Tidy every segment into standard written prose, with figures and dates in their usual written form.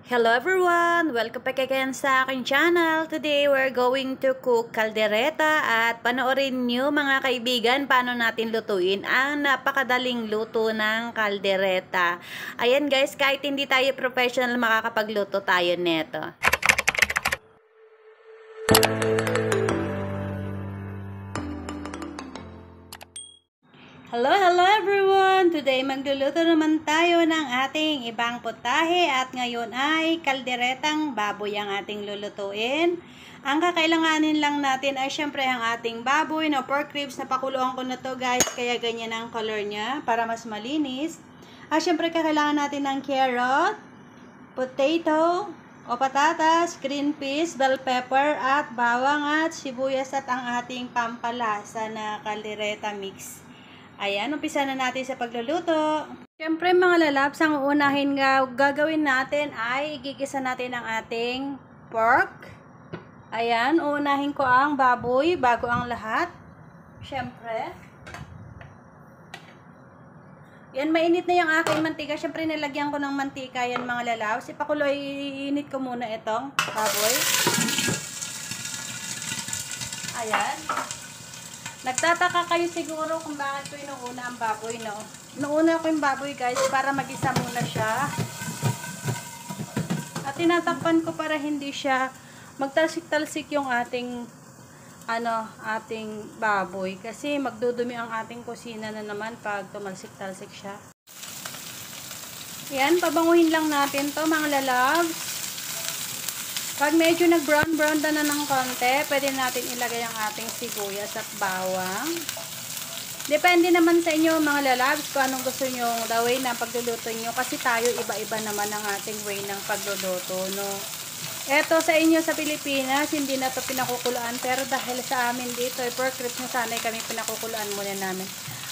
Hello everyone! Welcome back again sa aking channel. Today we're going to cook kaldereta at panoorin nyo mga kaibigan paano natin lutuin ang napakadaling luto ng kaldereta. Ayan guys, kahit hindi tayo professional makakapagluto tayo neto. Hello everyone! Today magluluto naman tayo ng ating ibang putahe at ngayon ay kalderetang baboy ang ating lulutuin. Ang kakailanganin lang natin ay syempre ang ating baboy na pork ribs. Napakuluan ko na to guys, kaya ganyan ang color niya para mas malinis. At syempre kakailangan natin ng carrot, potato o patatas, green peas, bell pepper at bawang at sibuyas at ang ating pampalasa na kaldereta mix. Ayan, umpisa na natin sa pagluluto. Siyempre mga lalabs, ang uunahin nga gagawin natin ay igigisa natin ang ating pork. Ayan, uunahin ko ang baboy bago ang lahat. Siyempre. Yan, mainit na yung aking mantika. Siyempre, nilagyan ko ng mantika yan mga lalabs. Ipakuloy, iinit ko muna itong baboy. Ayan. Nagtataka kayo siguro kung bakit ko inuuna ang baboy, no? Inuuna ko yung baboy, guys, para mag-isa muna siya. At tinatakpan ko para hindi siya magtalsik-talsik yung ating baboy. Kasi magdudumi ang ating kusina na naman pag tumalsik-talsik siya. Yan, pabanguhin lang natin to mga lalabs. Pag medyo nag-brown na ng konti, pwede natin ilagay ang ating sibuyas at bawang. Depende naman sa inyo mga lalabs kung anong gusto nyo the way na pagluluto nyo. Kasi tayo iba-iba naman ang ating way ng pagluluto, no? Eto sa inyo sa Pilipinas, hindi na to pinakukuluan. Pero dahil sa amin dito, pork ribs na sanay kami pinakukuluan muna namin.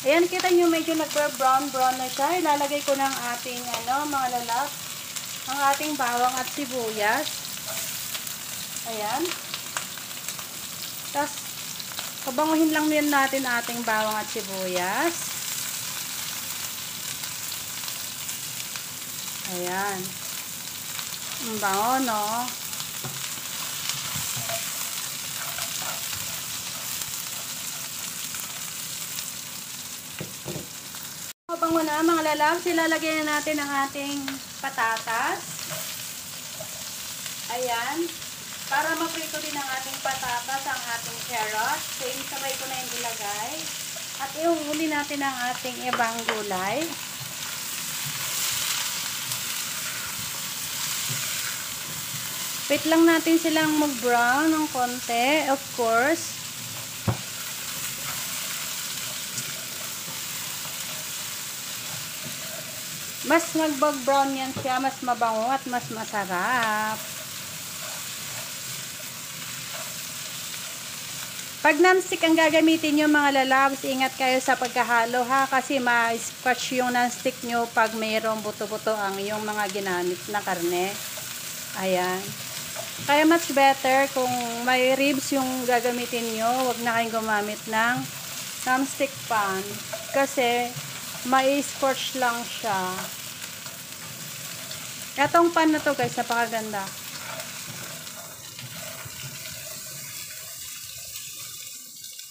Ayan, kita nyo medyo nag-brown na siya. Ilalagay ko ng ating, mga lalabs, ang ating bawang at sibuyas. Ayan. Tapos, pabanguhin lang din natin ating bawang at sibuyas. Ayan. Ang bango, no? Pabango na, mga lalabs. Ilalagay na natin ang ating patatas. Ayan. Para maprito din ang ating patatas, ang ating carrot. Same, sabay ko na yung ilagay. At iuhuli natin ang ating ibang gulay. Wait lang natin silang mag-brown ng konti, of course. Mas mag-brown yan siya, mas mabango at mas masarap. Pag non-stick ang gagamitin nyo mga lalabs, ingat kayo sa pagkahalo ha, kasi ma-scratch yung non-stick nyo pag mayroong buto-buto ang yung mga ginamit na karne. Ayan. Kaya much better kung may ribs yung gagamitin nyo, wag na kayong gumamit ng non-stick pan. Kasi ma-scratch lang siya. Etong pan na to guys, napakaganda.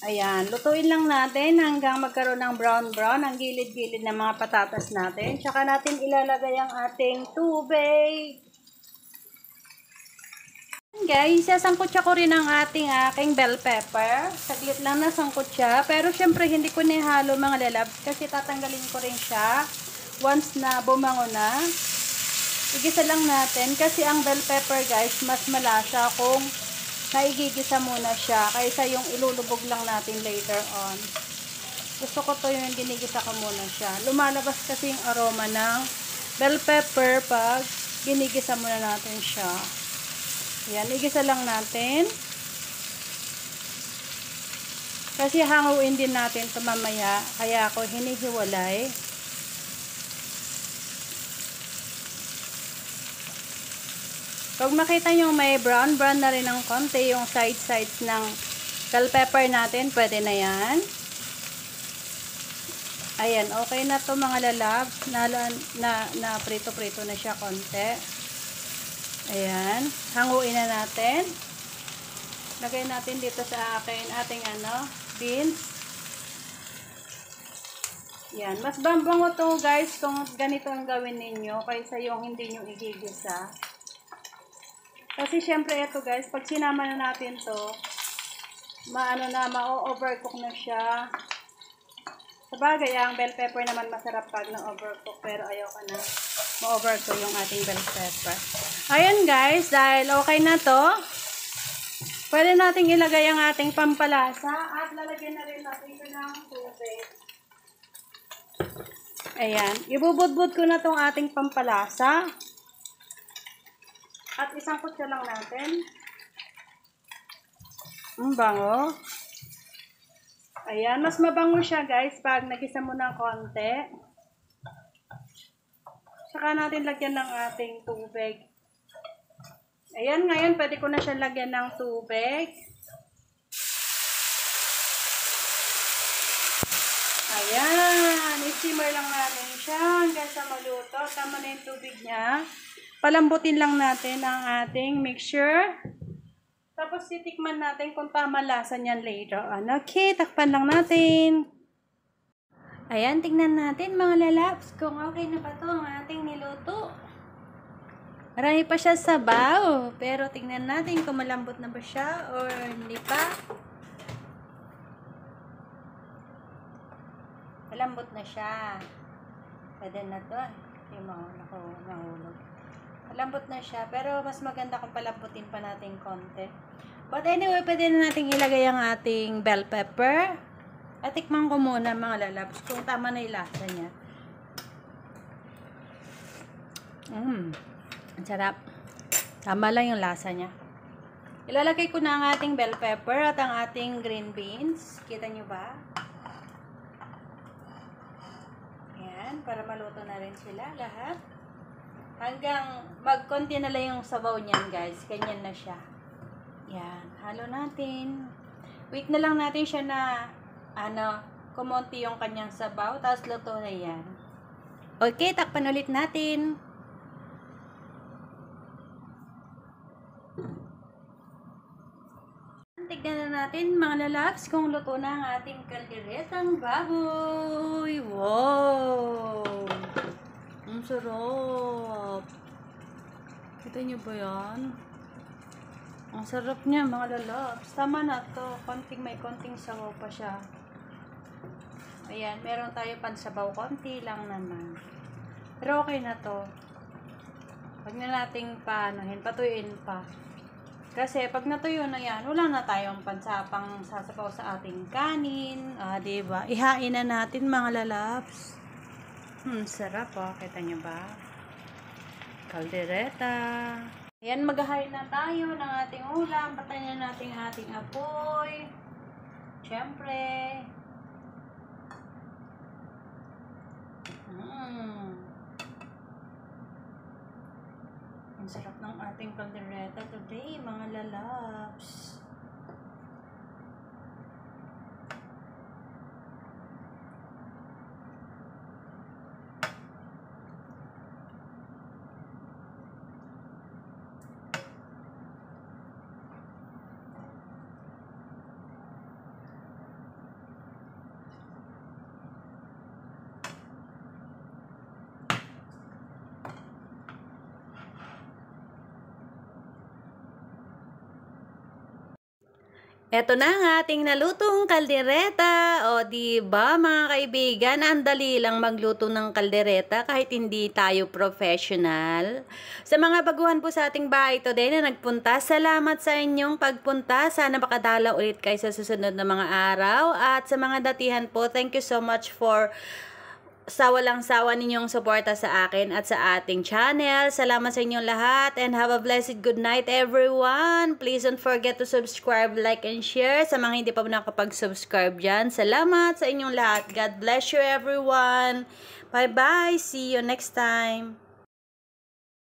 Ayan, lutuin lang natin hanggang magkaroon ng brown ang gilid-gilid ng mga patatas natin. Tsaka natin ilalagay ang ating tubig. Guys, sasangkutsa ko rin ang aking bell pepper. Saglit lang na sangkut siya. Pero syempre hindi ko nihalo mga lalabs kasi tatanggalin ko rin siya once na bumango na. Igisa lang natin kasi ang bell pepper guys, mas malasa kung naigigisa muna siya kaysa yung ilulubog lang natin later on. Gusto ko to yung ginigisa ko muna siya. Lumalabas kasi yung aroma ng bell pepper pag ginigisa muna natin siya. Yan, igisa lang natin. Kasi hanguin din natin ito mamaya. Kaya ako hinihiwalay. Pag makita nyo may brown na rin ng konti yung sides ng bell pepper natin, pwede na yan. Ayan, okay na to mga lalabs. Na prito-prito na siya konti. Ayan. Hanguin na natin. Lagay natin dito sa ating beans. Yan. Mas bango to guys kung ganito ang gawin ninyo kaysa yung hindi nyo igigisa. Kasi syempre ito guys, pag sinama na natin to, ma-overcook na siya. Sabagay, ang bell pepper naman masarap pag na-overcook, pero ayoko na ma-overcook yung ating bell pepper. Ayan guys, dahil okay na to, pwede nating ilagay ang ating pampalasa at lalagyan na rin natin ito ng tubig. Ayan, ibubudbud ko na tong ating pampalasa. At isangkot siya lang natin. Ang bango. Ayan, mas mabango siya guys pag nagisa mo ng konti. Saka natin lagyan ng ating tubig. Ayan, ngayon pwede ko na siya lagyan ng tubig. Ayan, i-simmer lang natin siya hanggang sa maluto. Tama na yung tubig niya. Palambutin lang natin ang ating mixture. Tapos titikman natin kung tama lasa niyan later on. Okay, takpan lang natin. Ayan, tingnan natin mga lalabs kung okay na ba ito ang ating niluto. Marami pa siya sabaw. Pero tingnan natin kung malambot na ba siya or hindi pa. Malambot na siya. Pwede na ito. Yung mahulog. Malambot na siya, pero mas maganda kung palambutin pa natin konti. But anyway, pwede na natin ilagay ang ating bell pepper. At tikman ko muna mga lalabs kung tama na yung lasa niya. Ang sarap. Tama lang yung lasa niya. Ilalagay ko na ang ating bell pepper at ang ating green beans. Kita nyo ba? Ayan, para maluto na rin sila lahat. Hanggang magkonti na lang yung sabaw niyan guys. Ganyan na siya. Yan. Halo natin. Wait na lang natin siya na kumonti yung kanyang sabaw. Tapos luto na yan. Okay, takpan ulit natin. Tignan na natin mga lalabs kung luto na ang ating kalderetang baboy. Wow! Ang sarap. Kita nyo ba yan? Ang sarap niya mga lalabs. Tama na to. May konting sabaw pa siya. Ayan, meron tayo pansabaw. Konti lang naman. Pero okay na to. Huwag na nating patuyuin pa. Kasi pag natuyo na yan, wala na tayong pansapang sasabaw sa ating kanin. Diba? Ihain na natin mga lalabs. Sarap oh. Kita nyo ba? Kaldereta. Ayan, maghahain na tayo ng ating ulam. Patayin na natin ating apoy. Siyempre. Ang sarap ng ating kaldereta today, mga lalabs. Eto na ang ating nalutong kaldereta. O, diba mga kaibigan, ang dali lang magluto ng kaldereta kahit hindi tayo professional. Sa mga baguhan po sa ating bahay today na nagpunta, salamat sa inyong pagpunta. Sana makadala ulit kayo sa susunod na mga araw. At sa mga datihan po, thank you so much for sa walang sawa ninyong suporta sa akin at sa ating channel. Salamat sa inyong lahat and have a blessed good night everyone. Please don't forget to subscribe, like, and share. Sa mga hindi pa nakapag-subscribe dyan, salamat sa inyong lahat. God bless you everyone. Bye-bye. See you next time.